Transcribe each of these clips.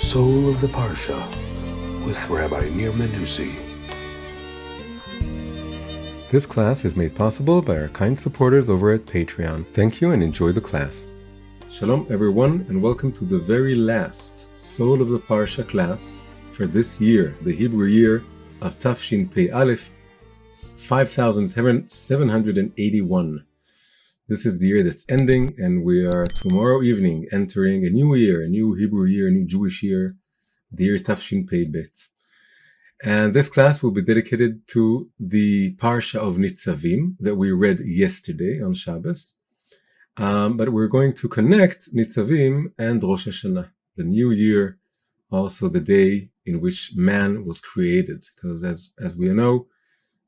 Soul of the Parsha with Rabbi Nir Menussi. This class is made possible by our kind supporters over at Patreon. Thank you and enjoy the class. Shalom everyone, and welcome to the very last Soul of the Parsha class for this year, the Hebrew year of Tafshin Pei Aleph, 5781. This is the year that's ending, and we are tomorrow evening entering a new year, a new Hebrew year, a new Jewish year, the year Tafshin Pei Bet. And this class will be dedicated to the Parsha of Nitsavim that we read yesterday on Shabbos. But we're going to connect Nitsavim and Rosh Hashana, the new year, also the day in which man was created. Because as we know,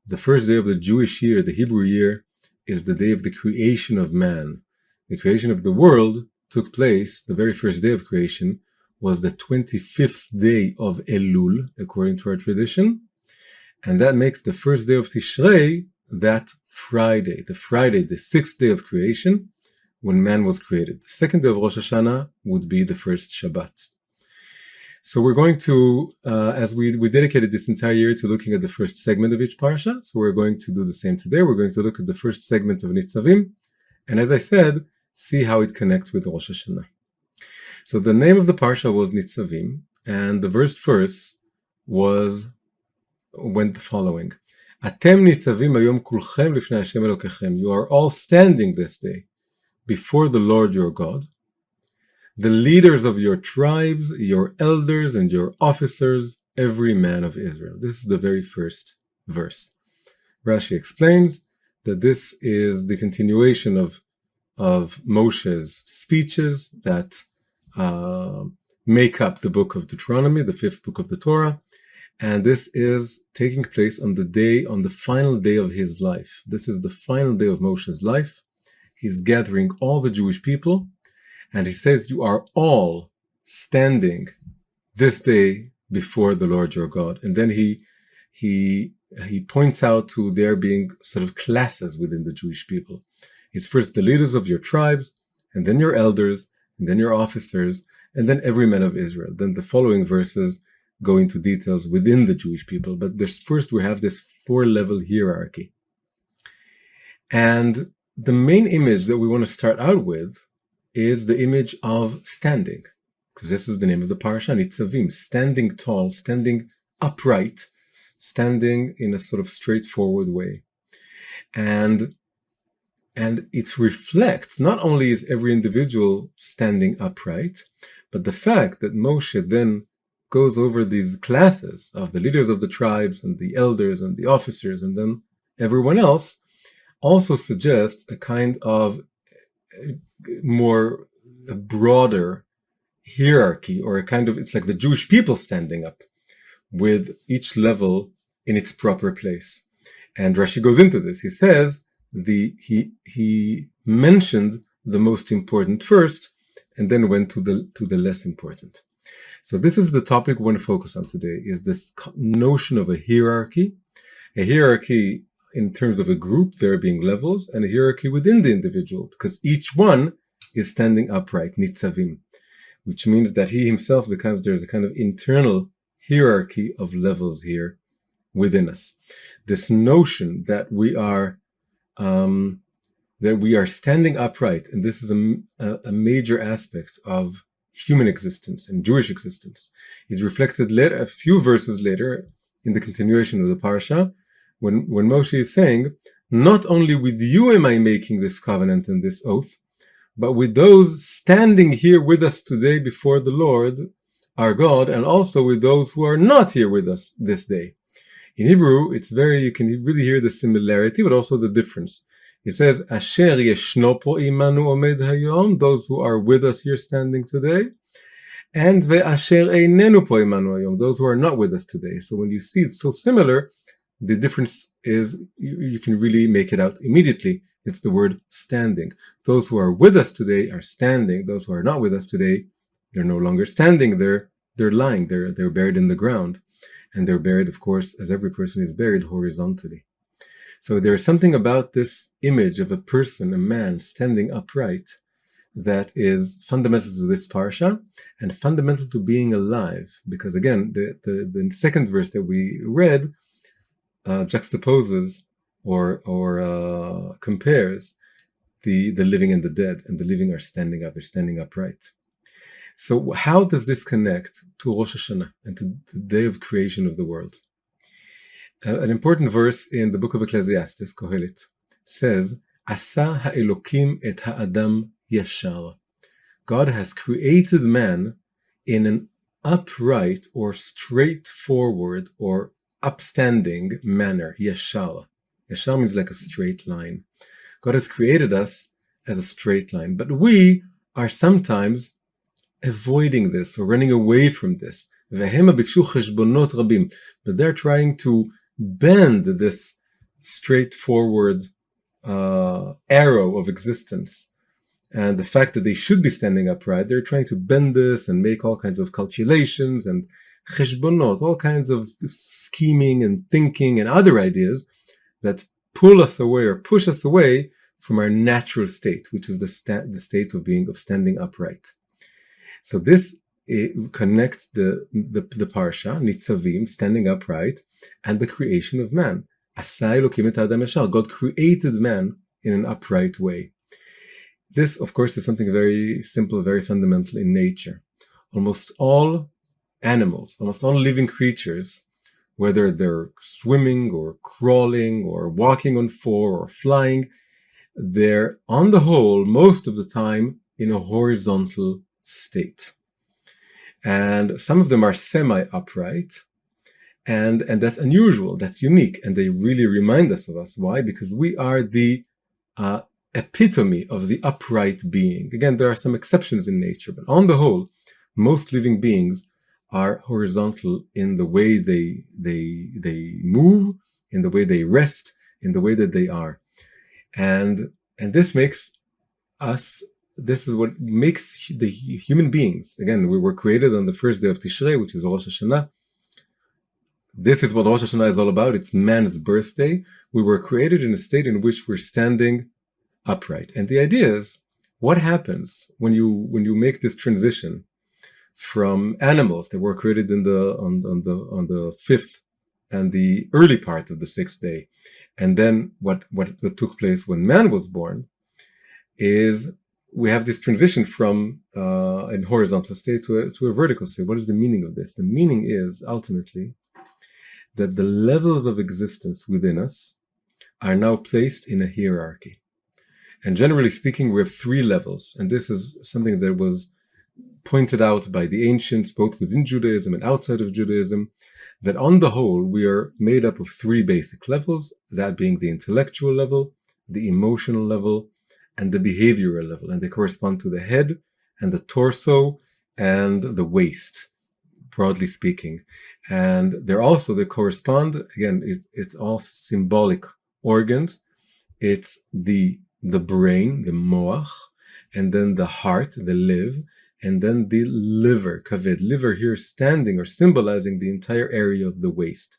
the first day of the Jewish year, the Hebrew year, is the day of the creation of man. The creation of the world took place, the very first day of creation was the 25th day of Elul, according to our tradition. And that makes the first day of Tishrei that Friday, the 6th day of creation, when man was created. The second day of Rosh Hashana would be the first Shabbat. So we're going to, as we dedicated this entire year to looking at the first segment of each parsha, so we're going to do the same today. We're going to look at the first segment of Nitsavim, and as I said, see how it connects with Rosh Hashanah. So the name of the parsha was Nitsavim, and the verse went the following: Atem nitzavim hayom kulchem lifnei Hashem Elokechem. You are all standing this day before the Lord your God, the leaders of your tribes, your elders, and your officers, every man of Israel. This is the very first verse. Rashi explains that this is the continuation of Moshe's speeches that make up the book of Deuteronomy, the fifth book of the Torah, and this is taking place on the final day of his life. This is the final day of Moshe's life. He's gathering all the Jewish people, and he says, you are all standing this day before the Lord your God. And then he points out to there being sort of classes within the Jewish people. It's first the leaders of your tribes, and then your elders, and then your officers, and then every man of Israel. Then the following verses go into details within the Jewish people. But first we have this 4-level hierarchy. And the main image that we want to start out with is the image of standing, because this is the name of the parsha, Nitsavim, standing tall, standing upright, standing in a sort of straightforward way. And it reflects, not only is every individual standing upright, but the fact that Moshe then goes over these classes of the leaders of the tribes and the elders and the officers and then everyone else also suggests a kind of a broader hierarchy, or a kind of, it's like the Jewish people standing up with each level in its proper place. And Rashi goes into this. He says he mentioned the most important first, and then went to the less important. So this is the topic we want to focus on today, is this notion of a hierarchy in terms of a group, there being levels, and a hierarchy within the individual, because each one is standing upright, Nitsavim, which means that he himself there's a kind of internal hierarchy of levels here within us. This notion that we are standing upright, and this is a major aspect of human existence and Jewish existence, is reflected a few verses later in the continuation of the parsha, when Moshe is saying, not only with you am I making this covenant and this oath, but with those standing here with us today before the Lord, our God, and also with those who are not here with us this day. In Hebrew, you can really hear the similarity, but also the difference. It says, Asher yeshno po imanu omed hayom, those who are with us here standing today, and ve'asher einenu po imanu hayom, those who are not with us today. So when you see it's so similar, the difference is you can really make it out immediately. It's the word standing. Those who are with us today are standing. Those who are not with us today, they're no longer standing. They're lying. They're buried in the ground. And they're buried, of course, as every person is buried, horizontally. So there is something about this image of a person, a man, standing upright, that is fundamental to this parsha and fundamental to being alive. Because again, the second verse that we read juxtaposes or compares the living and the dead, and the living are standing up, they're standing upright. So how does this connect to Rosh Hashana and to the day of creation of the world? An important verse in the book of Ecclesiastes, Kohelet, says, Asa ha'elokim et ha'adam yashar. God has created man in an upright or straightforward or upstanding manner, yashar. Yashar means like a straight line. God has created us as a straight line, but we are sometimes avoiding this or running away from this. But they're trying to bend this straightforward arrow of existence. And the fact that they should be standing upright, they're trying to bend this and make all kinds of calculations and cheshbonot, all kinds of scheming and thinking and other ideas that pull us away or push us away from our natural state, which is the state of standing upright. So this connects the parsha, Nitsavim, standing upright, and the creation of man. God created man in an upright way. This, of course, is something very simple, very fundamental in nature. Almost all animals, almost all living creatures, whether they're swimming or crawling or walking on four or flying, they're on the whole, most of the time, in a horizontal state. And some of them are semi-upright, and that's unusual, that's unique, and they really remind us of us. Why? Because we are the epitome of the upright being. Again, there are some exceptions in nature, but on the whole, most living beings are horizontal in the way they move, in the way they rest, in the way that they are. And this makes us, this is what makes the human beings. Again, we were created on the first day of Tishrei, which is Rosh Hashana. This is what Rosh Hashana is all about. It's man's birthday. We were created in a state in which we're standing upright. And the idea is, what happens when you make this transition from animals that were created on the fifth and the early part of the sixth day, and then what took place when man was born, is we have this transition from a horizontal state to a vertical state. What is the meaning of this? The meaning is ultimately that the levels of existence within us are now placed in a hierarchy. And generally speaking, we have three levels. And this is something that was pointed out by the ancients, both within Judaism and outside of Judaism, that on the whole, we are made up of three basic levels, that being the intellectual level, the emotional level, and the behavioral level. And they correspond to the head and the torso and the waist, broadly speaking. And they correspond, again, it's all symbolic organs. It's the brain, the moach, and then the heart, the liv, and then the liver, kaved. Liver here standing or symbolizing the entire area of the waist.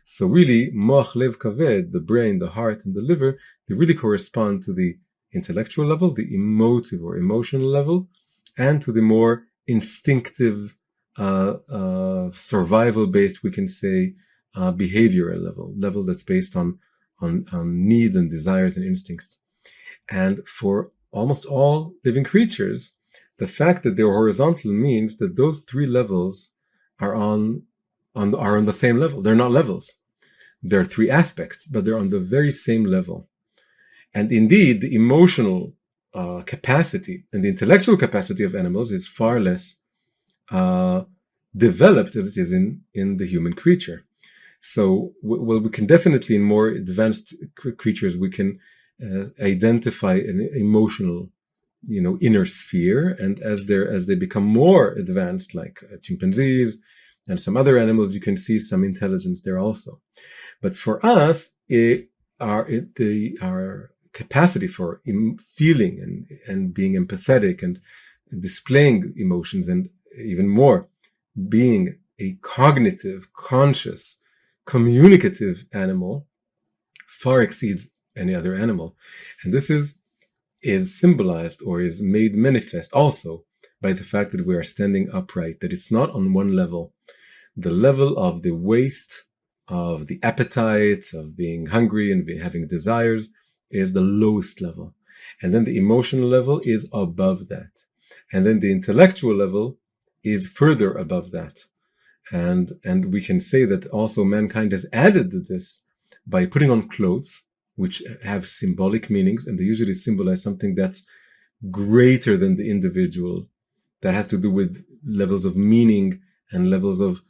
So really, moach, lev, kaved, the brain, the heart, and the liver, they really correspond to the intellectual level, the emotive or emotional level, and to the more instinctive, survival-based, we can say, behavioral level that's based on needs and desires and instincts. And for almost all living creatures, the fact that they're horizontal means that those three levels are on the same level. They're not levels. There are three aspects, but they're on the very same level. And indeed, the emotional capacity and the intellectual capacity of animals is far less developed as it is in the human creature. So, we can definitely, in more advanced creatures, we can identify an emotional, inner sphere. And as they become more advanced, like chimpanzees and some other animals, you can see some intelligence there also. But for us, our capacity for feeling and being empathetic and displaying emotions, and even more, being a cognitive, conscious, communicative animal, far exceeds any other animal. And this is is symbolized or is made manifest also by the fact that we are standing upright, that it's not on one level. The level of the waist, of the appetites, of being hungry and having desires is the lowest level. And then the emotional level is above that. And then the intellectual level is further above that. And we can say that also mankind has added to this by putting on clothes, which have symbolic meanings, and they usually symbolize something that's greater than the individual, that has to do with levels of meaning and levels of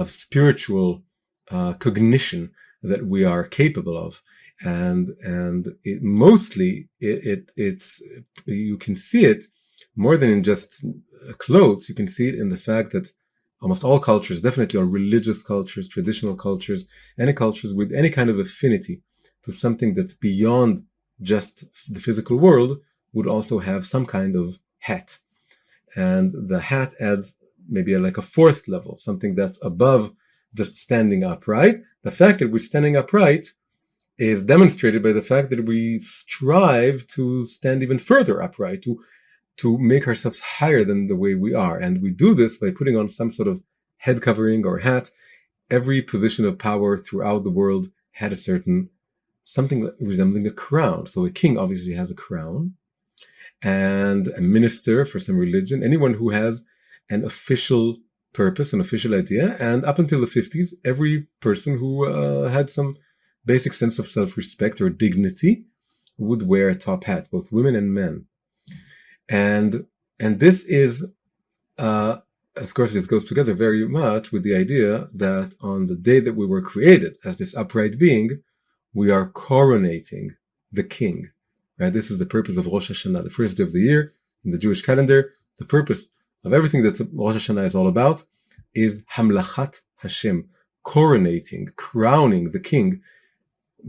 spiritual cognition that we are capable of. And it mostly, it's you can see it more than in just clothes. You can see it in the fact that almost all cultures, definitely all religious cultures, traditional cultures, any cultures with any kind of affinity to something that's beyond just the physical world, would also have some kind of hat. And the hat adds maybe like a fourth level, something that's above just standing upright. The fact that we're standing upright is demonstrated by the fact that we strive to stand even further upright, to make ourselves higher than the way we are. And we do this by putting on some sort of head covering or hat. Every position of power throughout the world had a certain, something resembling a crown. So a king obviously has a crown, and a minister for some religion, anyone who has an official purpose, an official idea. And up until the 50s, every person who had some basic sense of self-respect or dignity would wear a top hat, both women and men. And this is, of course, this goes together very much with the idea that on the day that we were created as this upright being, we are coronating the king. Right? This is the purpose of Rosh Hashana, the first day of the year in the Jewish calendar. The purpose of everything that Rosh Hashana is all about is Hamlachat Hashem, coronating, crowning the king,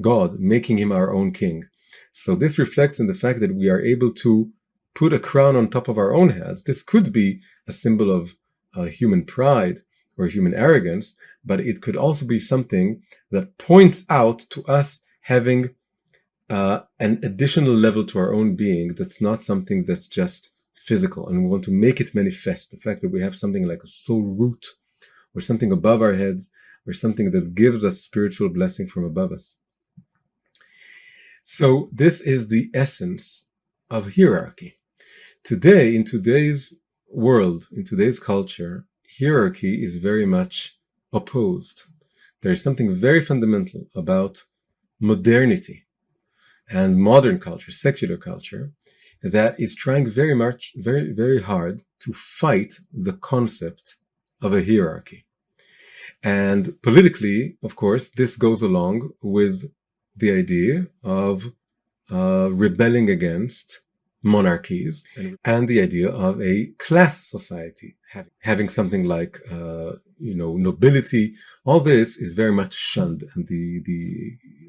God, making him our own king. So this reflects in the fact that we are able to put a crown on top of our own heads. This could be a symbol of human pride or human arrogance, but it could also be something that points out to us having an additional level to our own being that's not something that's just physical, and we want to make it manifest. The fact that we have something like a soul root or something above our heads or something that gives us spiritual blessing from above us. So this is the essence of hierarchy. Today, in today's world, in today's culture, hierarchy is very much opposed. There is something very fundamental about modernity and modern culture, secular culture, that is trying very much, very, very hard to fight the concept of a hierarchy. And politically, of course, this goes along with the idea of rebelling against monarchies and the idea of a class society, having something like nobility. All this is very much shunned, and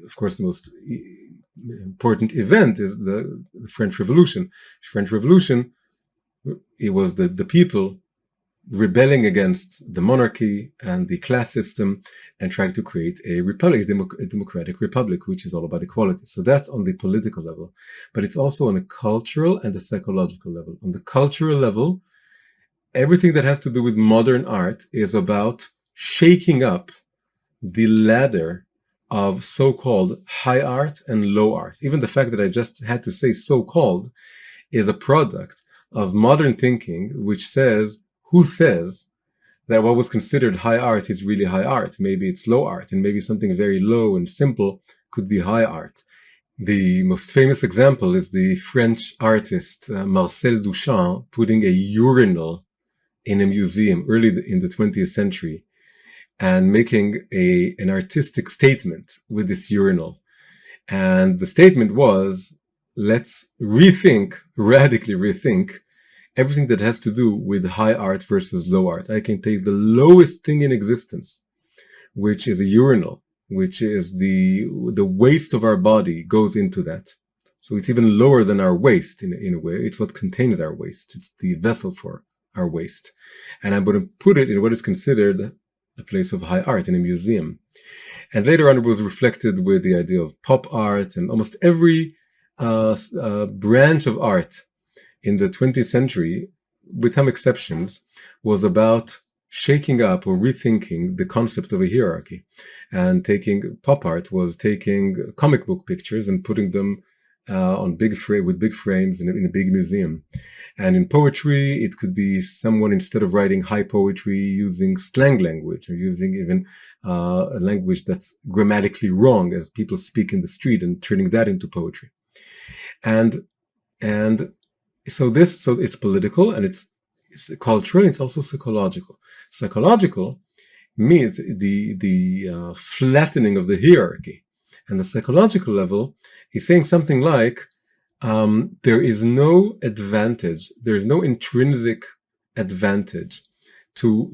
of course the most important event is the French Revolution. French Revolution, it was the people rebelling against the monarchy and the class system and trying to create a republic, a democratic republic, which is all about equality. So that's on the political level, but it's also on a cultural and a psychological level. On the cultural level, everything that has to do with modern art is about shaking up the ladder of so-called high art and low art. Even the fact that I just had to say so-called is a product of modern thinking, which says, who says that what was considered high art is really high art? Maybe it's low art, and maybe something very low and simple could be high art. The most famous example is the French artist Marcel Duchamp putting a urinal in a museum early in the 20th century and making an artistic statement with this urinal. And the statement was, let's radically rethink everything that has to do with high art versus low art. I can take the lowest thing in existence, which is a urinal, which is the waste of our body goes into that. So it's even lower than our waist in a way. It's what contains our waste. It's the vessel for our waste. And I'm going to put it in what is considered a place of high art in a museum. And later on, it was reflected with the idea of pop art, and almost every branch of art in the 20th century, with some exceptions, was about shaking up or rethinking the concept of a hierarchy. And pop art was taking comic book pictures and putting them with big frames in a big museum. And in poetry, it could be someone, instead of writing high poetry, using slang language, or using even a language that's grammatically wrong as people speak in the street, and turning that into poetry. And so it's political, and it's cultural, and it's also psychological. Psychological means the flattening of the hierarchy. And the psychological level is saying something like, there is no advantage, there is no intrinsic advantage to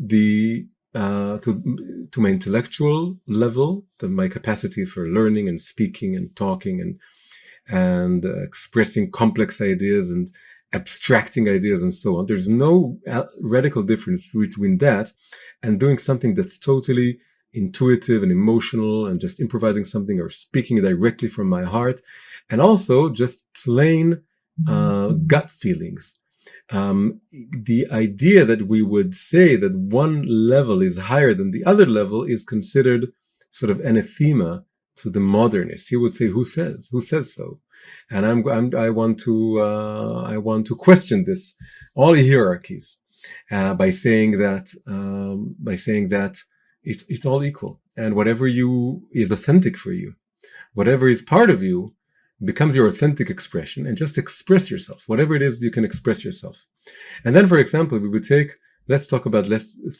my intellectual level, my capacity for learning and speaking and talking and expressing complex ideas and abstracting ideas and so on. There's no radical difference between that and doing something that's totally intuitive and emotional, and just improvising something or speaking directly from my heart, and also just plain gut feelings. The idea that we would say that one level is higher than the other level is considered sort of anathema to the modernist. He would say, "Who says so?" And I want to question this, all hierarchies, by saying that it's all equal, and whatever is authentic for you, whatever is part of you, becomes your authentic expression, and just express yourself. Whatever it is, you can express yourself. And then, for example, let's talk about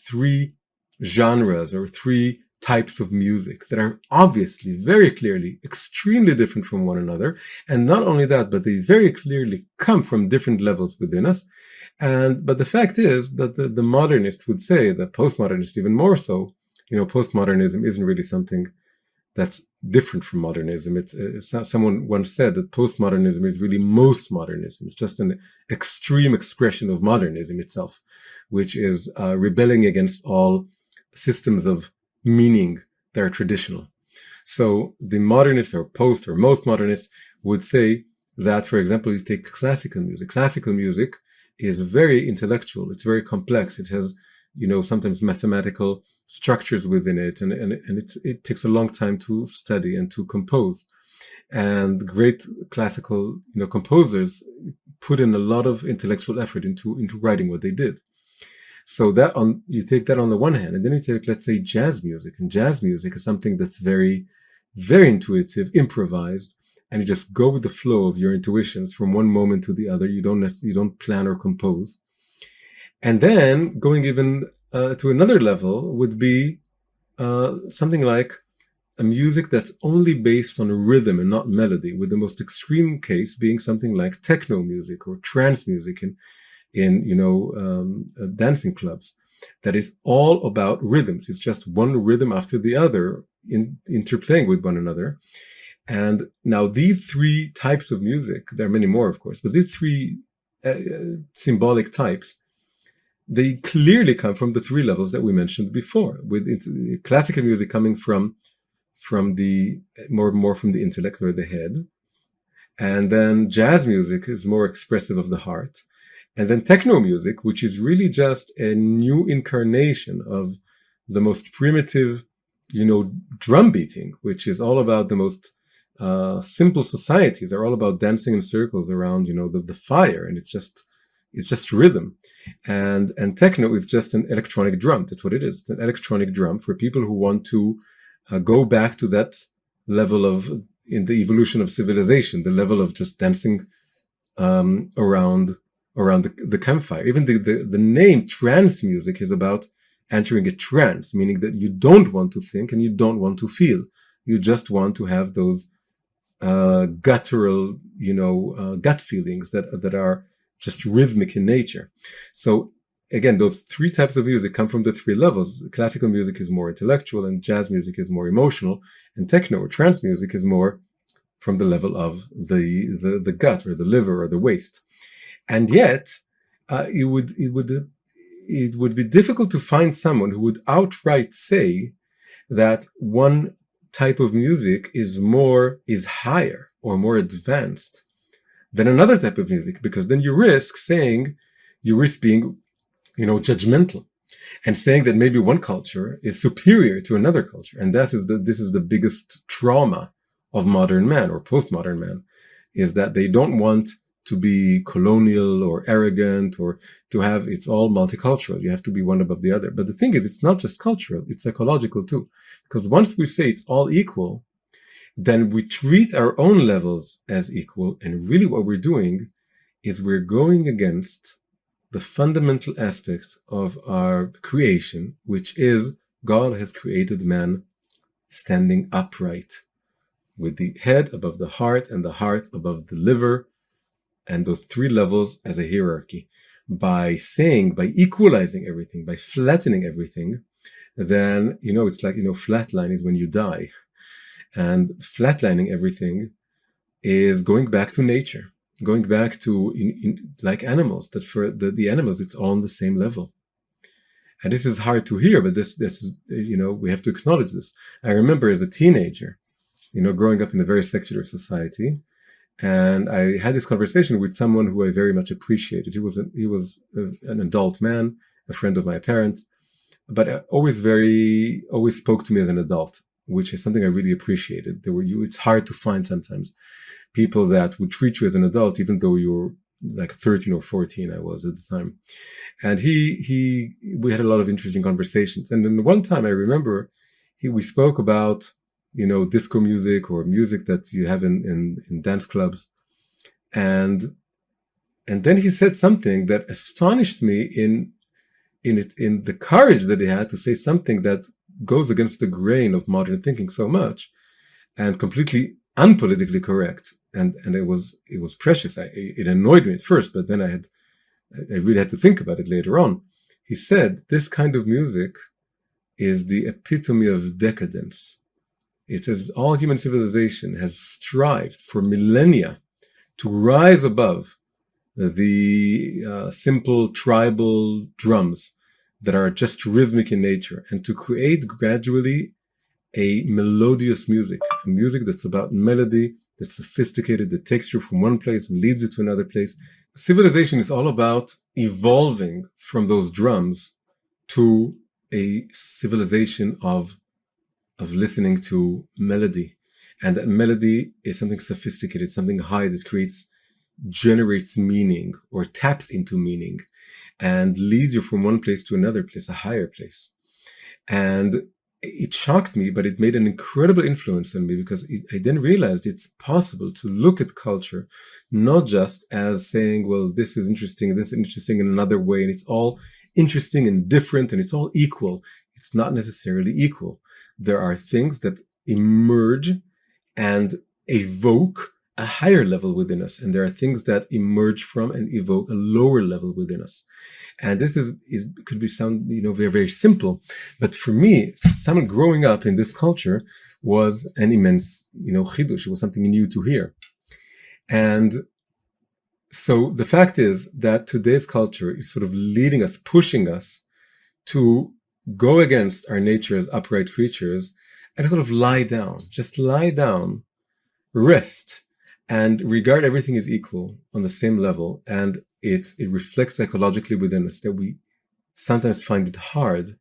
three genres or three types of music that are obviously, very clearly, extremely different from one another. And not only that, but they very clearly come from different levels within us. But the fact is that the modernist would say, the postmodernist even more so, postmodernism isn't really something that's different from modernism. It's not, someone once said that postmodernism is really most modernism. It's just an extreme expression of modernism itself, which is rebelling against all systems of meaning that are traditional. So the modernists or post or most modernists would say that, for example, you take classical music. Classical music is very intellectual. It's very complex. It has sometimes mathematical structures within it, and it takes a long time to study and to compose. And great classical composers put in a lot of intellectual effort into writing what they did. So you take that on the one hand, and then you take, let's say, jazz music. And jazz music is something that's very, very intuitive, improvised, and you just go with the flow of your intuitions from one moment to the other. You don't plan or compose. And then going even to another level would be something like a music that's only based on rhythm and not melody, with the most extreme case being something like techno music or trance music in dancing clubs, that is all about rhythms. It's just one rhythm after the other, interplaying with one another. And now these three types of music, there are many more, of course, but these three symbolic types, they clearly come from the three levels that we mentioned before, with classical music coming from the more from the intellect or the head, and then jazz music is more expressive of the heart, and then techno music, which is really just a new incarnation of the most primitive, drum beating, which is all about the most simple societies are all about dancing in circles around the fire, and it's just rhythm. And techno is just an electronic drum. That's what it is. It's an electronic drum for people who want to go back to that level in the evolution of civilization, the level of just dancing around the campfire. Even the name trance music is about entering a trance, meaning that you don't want to think and you don't want to feel. You just want to have those guttural, gut feelings that are just rhythmic in nature. So again, those three types of music come from the three levels. Classical music is more intellectual, and jazz music is more emotional, and techno or trance music is more from the level of the gut or the liver or the waist. And yet, it would be difficult to find someone who would outright say that one type of music is higher or more advanced than another type of music, because then you risk being, judgmental, and saying that maybe one culture is superior to another culture. And this is the biggest trauma of modern man or postmodern man, is that they don't want to be colonial or arrogant or to have, it's all multicultural. You have to be one above the other. But the thing is, it's not just cultural, it's psychological too. Because once we say it's all equal, then we treat our own levels as equal. And really what we're doing is we're going against the fundamental aspects of our creation, which is God has created man standing upright, with the head above the heart and the heart above the liver, and those three levels as a hierarchy. By equalizing everything, by flattening everything, then, it's like, flatline is when you die. And flatlining everything is going back to nature, going back to, like animals, that for the animals, it's all on the same level. And this is hard to hear, but this is, we have to acknowledge this. I remember as a teenager, growing up in a very secular society, and I had this conversation with someone who I very much appreciated. He was an adult man, a friend of my parents, but always spoke to me as an adult, which is something I really appreciated. It's hard to find sometimes people that would treat you as an adult, even though you're like 13 or 14, I was at the time. And we had a lot of interesting conversations. And then one time I remember we spoke about, disco music or music that you have in dance clubs. And then he said something that astonished me in the courage that he had to say something that goes against the grain of modern thinking so much, and completely unpolitically correct. And it was precious. It annoyed me at first, but then I really had to think about it later on. He said, this kind of music is the epitome of decadence. It says all human civilization has strived for millennia to rise above the simple tribal drums that are just rhythmic in nature, and to create gradually a melodious music, a music that's about melody, that's sophisticated, that takes you from one place and leads you to another place. Civilization is all about evolving from those drums to a civilization of listening to melody. And that melody is something sophisticated, something high that generates meaning or taps into meaning and leads you from one place to another place, a higher place. And it shocked me, but it made an incredible influence on me, because I then realized it's possible to look at culture not just as saying, well, this is interesting in another way, and it's all interesting and different, and it's all equal. It's not necessarily equal. There are things that emerge and evoke a higher level within us, and there are things that emerge from and evoke a lower level within us. And this could sound very, very simple, but for me, for someone growing up in this culture, was an immense chidush. It was something new to hear. And so the fact is that today's culture is sort of leading us, pushing us to go against our nature as upright creatures and sort of lie down, rest, and regard everything as equal on the same level. And it reflects psychologically within us that we sometimes find it hard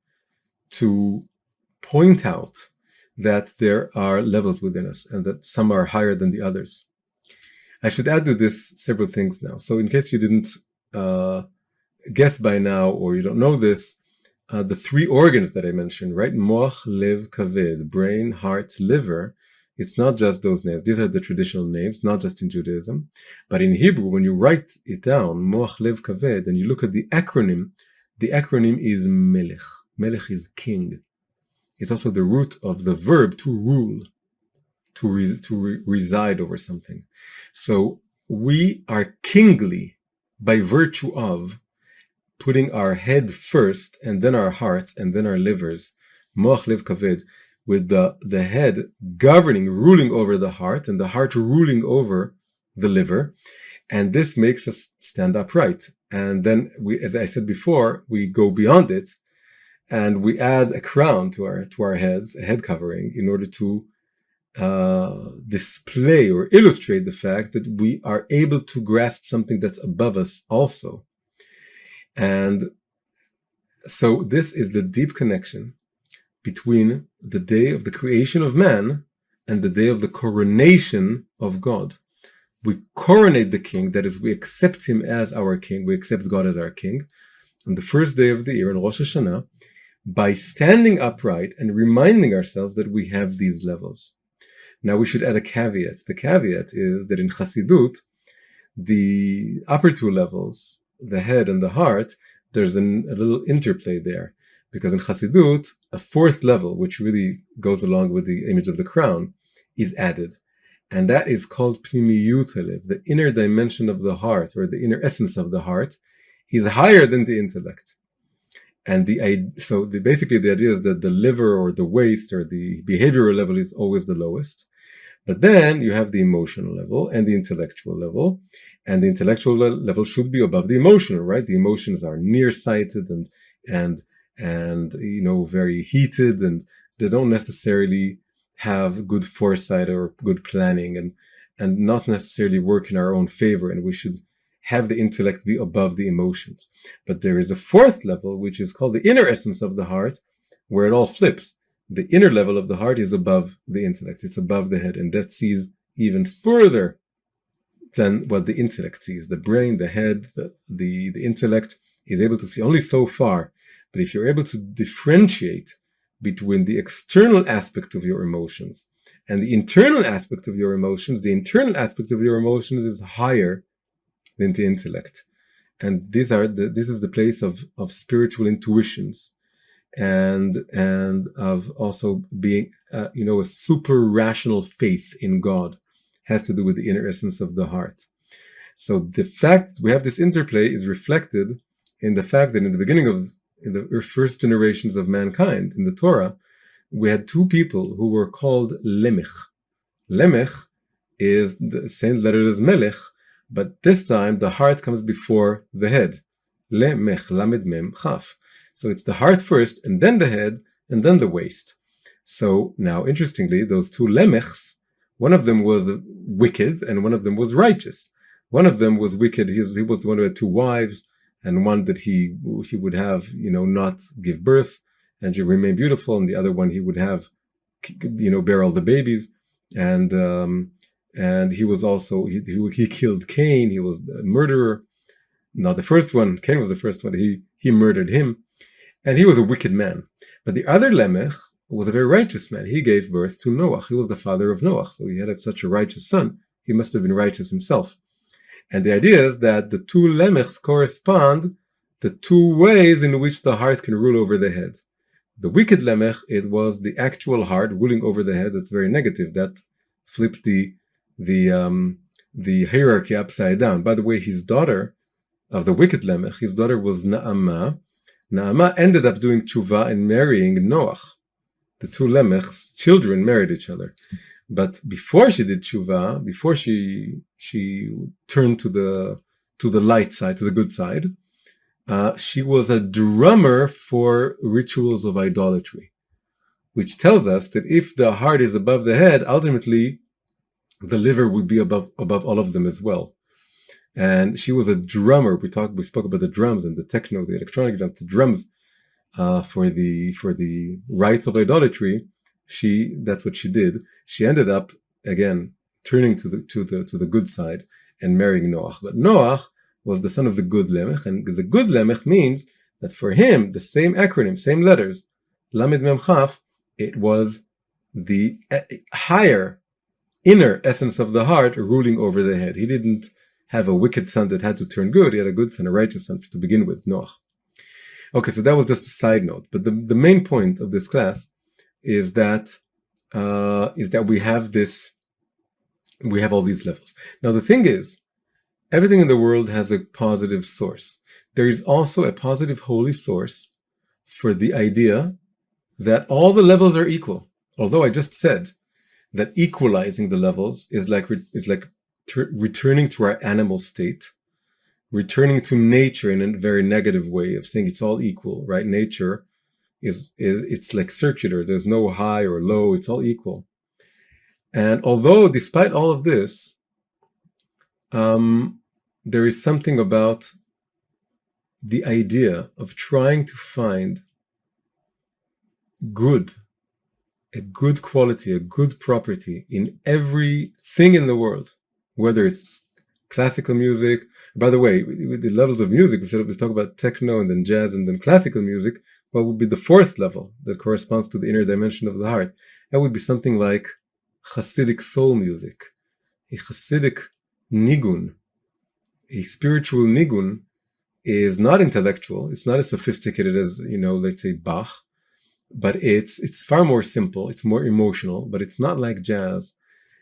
to point out that there are levels within us and that some are higher than the others. I should add to this several things now. So in case you didn't guess by now, or you don't know this, the three organs that I mentioned, right? Moach, lev, kaved, brain, heart, liver. It's not just those names. These are the traditional names, not just in Judaism. But in Hebrew, when you write it down, Moach, lev, kaved, and you look at the acronym is melech. Melech is king. It's also the root of the verb to rule, to reside over something. So we are kingly by virtue of putting our head first, and then our heart, and then our livers, moach, lev, kaved, with the head governing, ruling over the heart, and the heart ruling over the liver. And this makes us stand upright. And then we, as I said before, we go beyond it, and we add a crown to our heads, a head covering, in order to display or illustrate the fact that we are able to grasp something that's above us also. And so this is the deep connection between the day of the creation of man and the day of the coronation of God. We coronate the king, that is, we accept him as our king, we accept God as our king, on the first day of the year, in Rosh Hashana, by standing upright and reminding ourselves that we have these levels. Now we should add a caveat. The caveat is that in Chassidut, the upper two levels, the head and the heart, there's a little interplay there. Because in Chassidut, a fourth level, which really goes along with the image of the crown, is added. And that is called Pnimiyut Halev, the inner dimension of the heart, or the inner essence of the heart, is higher than the intellect. And basically the idea is that the liver or the waist or the behavioral level is always the lowest. But then you have the emotional level and the intellectual level. And the intellectual level should be above the emotional, right? The emotions are nearsighted and very heated, and they don't necessarily have good foresight or good planning and not necessarily work in our own favor. And we should have the intellect be above the emotions. But there is a fourth level, which is called the inner essence of the heart, where it all flips. The inner level of the heart is above the intellect. It's above the head. And that sees even further than what the intellect sees. The brain, the head, the intellect is able to see only so far. But if you're able to differentiate between the external aspect of your emotions and the internal aspect of your emotions, the internal aspect of your emotions is higher than the intellect. And this is the place of spiritual intuitions and of also being, a super rational faith in God has to do with the inner essence of the heart. So the fact we have this interplay is reflected in the fact that in the first generations of mankind, in the Torah, we had two people who were called Lemech. Lemech is the same letter as Melech, but this time the heart comes before the head. Lemech, Lamed Mem, Chaf. So it's the heart first, and then the head, and then the waist. So now, interestingly, those two Lemechs, one of them was wicked, and one of them was righteous. One of them was wicked. He was the one who had two wives, and one that he would have, not give birth, and she remain beautiful, and the other one he would have, bear all the babies, and he was also he killed Cain. He was the murderer. Not the first one. Cain was the first one. He murdered him, and he was a wicked man. But the other Lemech was a very righteous man. He gave birth to Noach. He was the father of Noach, so he had such a righteous son. He must have been righteous himself. And the idea is that the two Lemechs correspond the two ways in which the heart can rule over the head. The wicked Lemech, it was the actual heart ruling over the head. That's very negative. That flips the hierarchy upside down. By the way, his daughter of the wicked Lemech, his daughter was Naamah. Naamah ended up doing tshuva and marrying Noach. The two Lemech's children married each other. But before she did tshuva, before she turned to the light side, to the good side, she was a drummer for rituals of idolatry, which tells us that if the heart is above the head, ultimately the liver would be above all of them as well. And she was a drummer. We spoke about the drums and the techno, the electronic drums, the drums for the rites of idolatry. That's what she did. She ended up again turning to the good side and marrying Noach. But Noach was the son of the good Lemech, and the good Lemech means that for him, the same acronym, same letters, Lamed Mem Chaf, it was the higher inner essence of the heart ruling over the head. He didn't have a wicked son that had to turn good. He had a good son, a righteous son to begin with, Noach. Okay, so that was just a side note. But the main point of this class is that we have all these levels. Now the thing is, everything in the world has a positive source. There is also a positive holy source for the idea that all the levels are equal. Although I just said that equalizing the levels is like returning to our animal state, returning to nature in a very negative way of saying it's all equal, right? Nature it's like circular. There's no high or low. It's all equal. And although, despite all of this, there is something about the idea of trying to find a good quality, a good property in everything in the world, whether it's classical music. By the way, with the levels of music, instead of we talk about techno and then jazz and then classical music, what would be the fourth level that corresponds to the inner dimension of the heart? That would be something like Hassidic soul music, a Hassidic nigun, a spiritual nigun is not intellectual. It's not as sophisticated as, let's say Bach, but it's far more simple. It's more emotional, but it's not like jazz.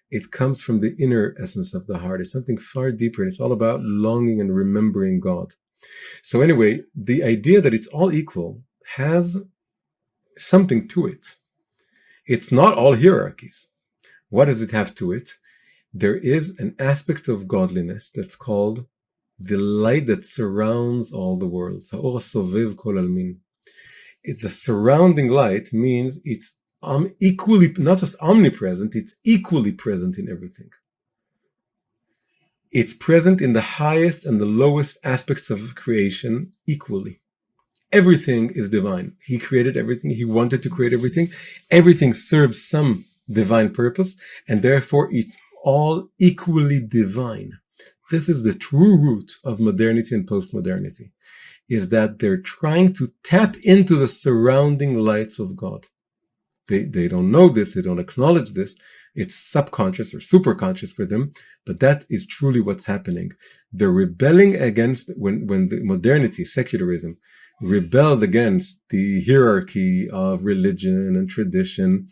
It comes from the inner essence of the heart. It's something far deeper, and it's all about longing and remembering God. So anyway, the idea that it's all equal has something to it. It's not all hierarchies. What does it have to it? There is an aspect of godliness that's called the light that surrounds all the worlds. The surrounding light means it's equally, not just omnipresent, it's equally present in everything. It's present in the highest and the lowest aspects of creation equally. Everything is divine. He created everything. He wanted to create everything. Everything serves some divine purpose, and therefore it's all equally divine. This is the true root of modernity and postmodernity, is that they're trying to tap into the surrounding lights of God. They don't know this, they don't acknowledge this. It's subconscious or superconscious for them, but that is truly what's happening. They're rebelling against, when the modernity, secularism, rebelled against the hierarchy of religion and tradition.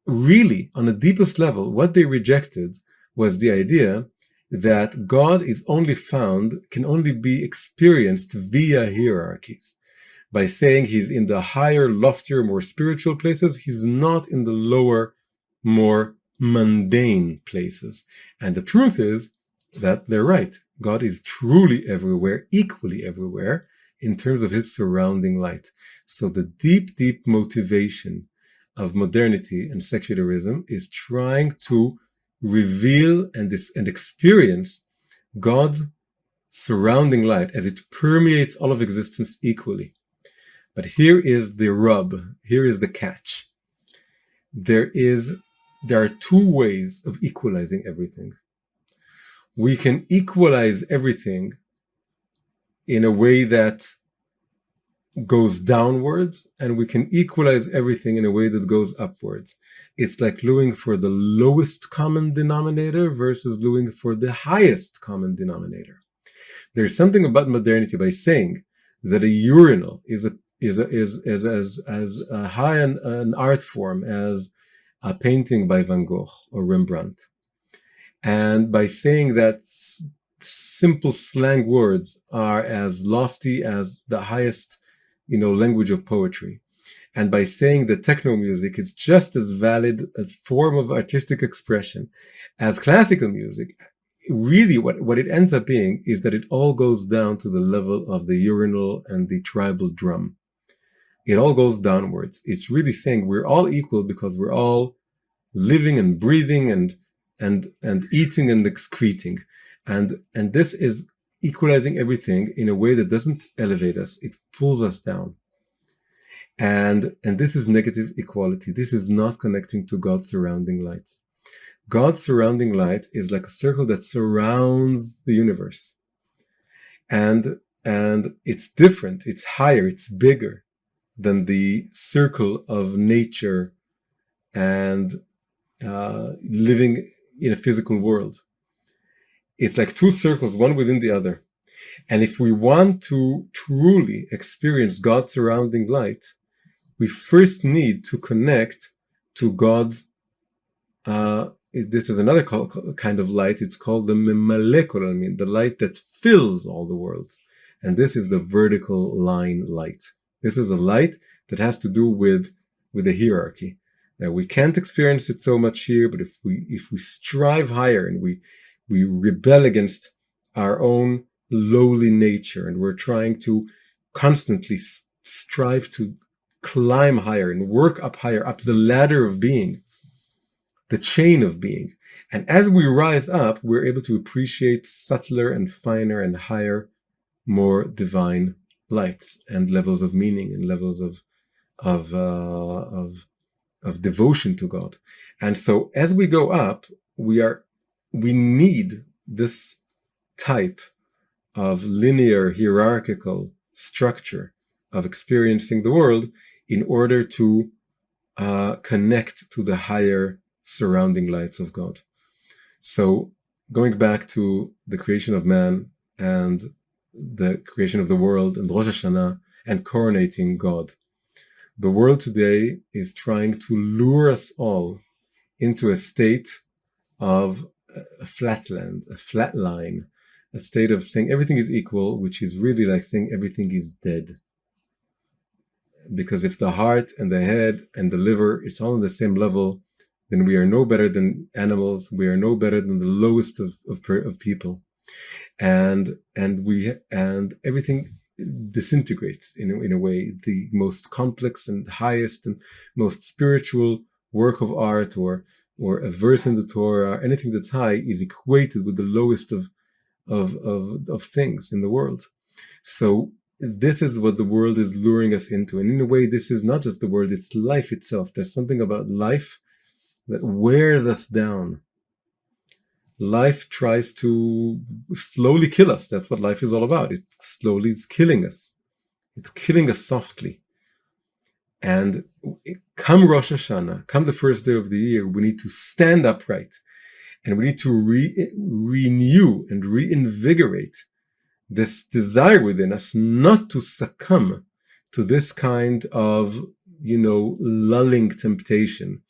Really, on the deepest level, what they rejected was the idea that God is only found, can only be experienced via hierarchies. By saying he's in the higher, loftier, more spiritual places, he's not in the lower, more mundane places. And the truth is that they're right. God is truly everywhere, equally everywhere, in terms of his surrounding light. So the deep, deep motivation of modernity and secularism is trying to reveal and experience God's surrounding light as it permeates all of existence equally. But here is the rub, here is the catch. There are two ways of equalizing everything. We can equalize everything in a way that goes downwards, and we can equalize everything in a way that goes upwards. It's like looking for the lowest common denominator versus looking for the highest common denominator. There's something about modernity by saying that a urinal is as high an art form as a painting by Van Gogh or Rembrandt, and by saying that simple slang words are as lofty as the highest language of poetry, and by saying that techno music is just as valid a form of artistic expression as classical music, really what it ends up being is that it all goes down to the level of the urinal and the tribal drum. It all goes downwards. It's really saying we're all equal because we're all living and breathing and eating and excreting, and this is equalizing everything in a way that doesn't elevate us, it pulls us down. And this is negative equality. This is not connecting to God's surrounding lights. God's surrounding light is like a circle that surrounds the universe. And it's different, it's higher, it's bigger than the circle of nature and living in a physical world. It's like two circles, one within the other. And if we want to truly experience God's surrounding light, we first need to connect to God's, this is another kind of light, it's called the Memaleh Kol Almin, the light that fills all the worlds. And this is the vertical line light. This is a light that has to do with a hierarchy. Now, we can't experience it so much here, but if we strive higher and we rebel against our own lowly nature, and we're trying to constantly strive to climb higher and work up higher, up the ladder of being, the chain of being. And as we rise up, we're able to appreciate subtler and finer and higher, more divine lights and levels of meaning and levels of devotion to God. And so as we go up, we need this type of linear hierarchical structure of experiencing the world in order to connect to the higher surrounding lights of God. So going back to the creation of man and the creation of the world and Rosh Hashana and coronating God, the world today is trying to lure us all into a state of a flatland, a flat line, a state of saying everything is equal, which is really like saying everything is dead. Because if the heart and the head and the liver, it's all on the same level, then we are no better than animals. We are no better than the lowest of people, and everything disintegrates in a way. The most complex and highest and most spiritual work of art, or a verse in the Torah, anything that's high, is equated with the lowest of things in the world. So this is what the world is luring us into. And in a way, this is not just the world, it's life itself. There's something about life that wears us down. Life tries to slowly kill us. That's what life is all about. It slowly is killing us. It's killing us softly. And come Rosh Hashana, come the first day of the year, we need to stand upright. And we need to renew and reinvigorate this desire within us not to succumb to this kind of, lulling temptation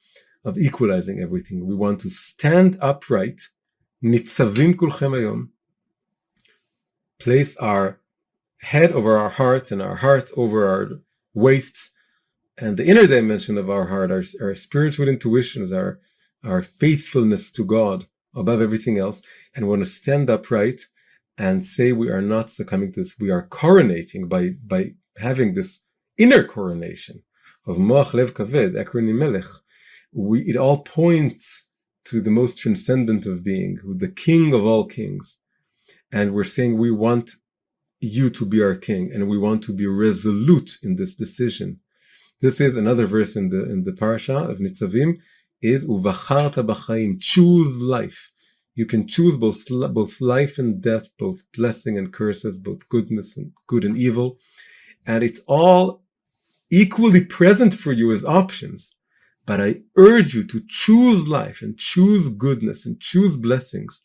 of equalizing everything. We want to stand upright, Nitsavim kulchem hayom, place our head over our heart and our heart over our waists, and the inner dimension of our heart, our spiritual intuitions, our faithfulness to God above everything else, and we want to stand upright and say we are not succumbing to this. We are coronating by having this inner coronation of Moach Lev Kaved, Ekroni Melech. It all points to the most transcendent of being, the King of all kings. And we're saying we want you to be our king, and we want to be resolute in this decision. This is another verse in the parasha of Nitsavim, is Uvacharta b'chaim, choose life. You can choose both life and death, both blessing and curses, both goodness and good and evil. And it's all equally present for you as options. But I urge you to choose life and choose goodness and choose blessings.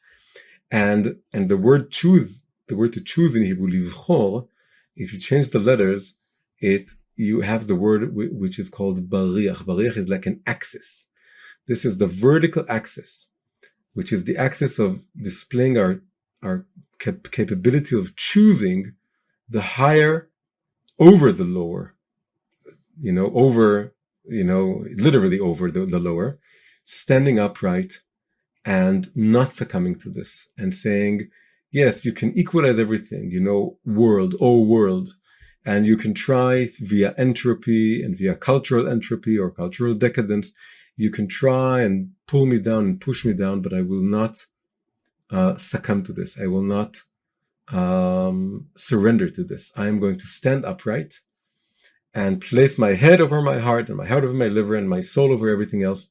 And the word choose, the word to choose in Hebrew, livchor, if you change the letters, you have the word which is called bariach. Bariach is like an axis. This is the vertical axis, which is the axis of displaying our capability of choosing the higher over the lower, literally over the lower, standing upright and not succumbing to this and saying, yes, you can equalize everything, world, oh world, and you can try via entropy and via cultural entropy or cultural decadence. You can try and pull me down and push me down, but I will not succumb to this. I will not surrender to this. I am going to stand upright and place my head over my heart and my heart over my liver and my soul over everything else.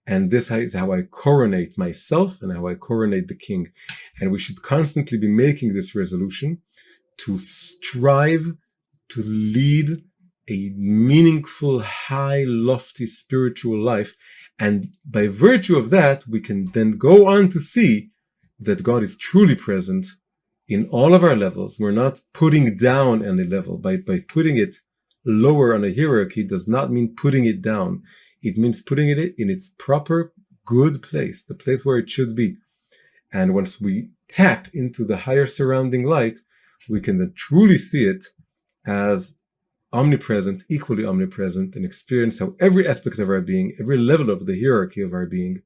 And this is how I coronate myself and how I coronate the king. And we should constantly be making this resolution to strive to lead a meaningful, high, lofty spiritual life. And by virtue of that, we can then go on to see that God is truly present in all of our levels. We're not putting down any level. By putting it lower on a hierarchy does not mean putting it down. It means putting it in its proper, good place, the place where it should be. And once we tap into the higher surrounding light, we can then truly see it as omnipresent, equally omnipresent, and experience how every aspect of our being, every level of the hierarchy of our being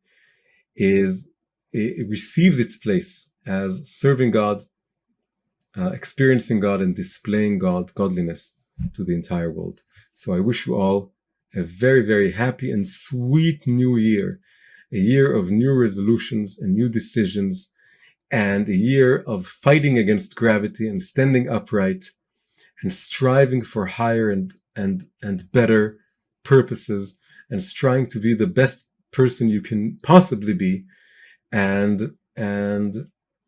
it receives its place as serving God, experiencing God, and displaying godliness to the entire world. So I wish you all a very, very happy and sweet new year, a year of new resolutions and new decisions, and a year of fighting against gravity and standing upright and striving for higher and better purposes, and trying to be the best person you can possibly be, and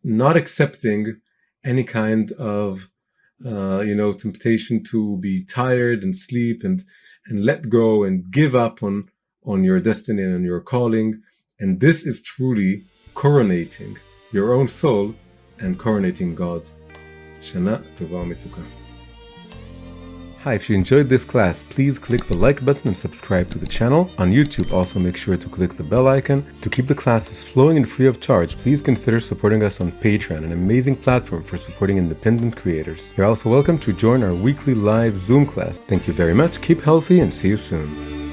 not accepting any kind of temptation to be tired and sleep and let go and give up on your destiny and your calling. And this is truly coronating your own soul and coronating God. Shana Tova Mituka. Hi, if you enjoyed this class, please click the like button and subscribe to the channel. On YouTube, also make sure to click the bell icon. To keep the classes flowing and free of charge, please consider supporting us on Patreon, an amazing platform for supporting independent creators. You're also welcome to join our weekly live Zoom class. Thank you very much, keep healthy, and see you soon.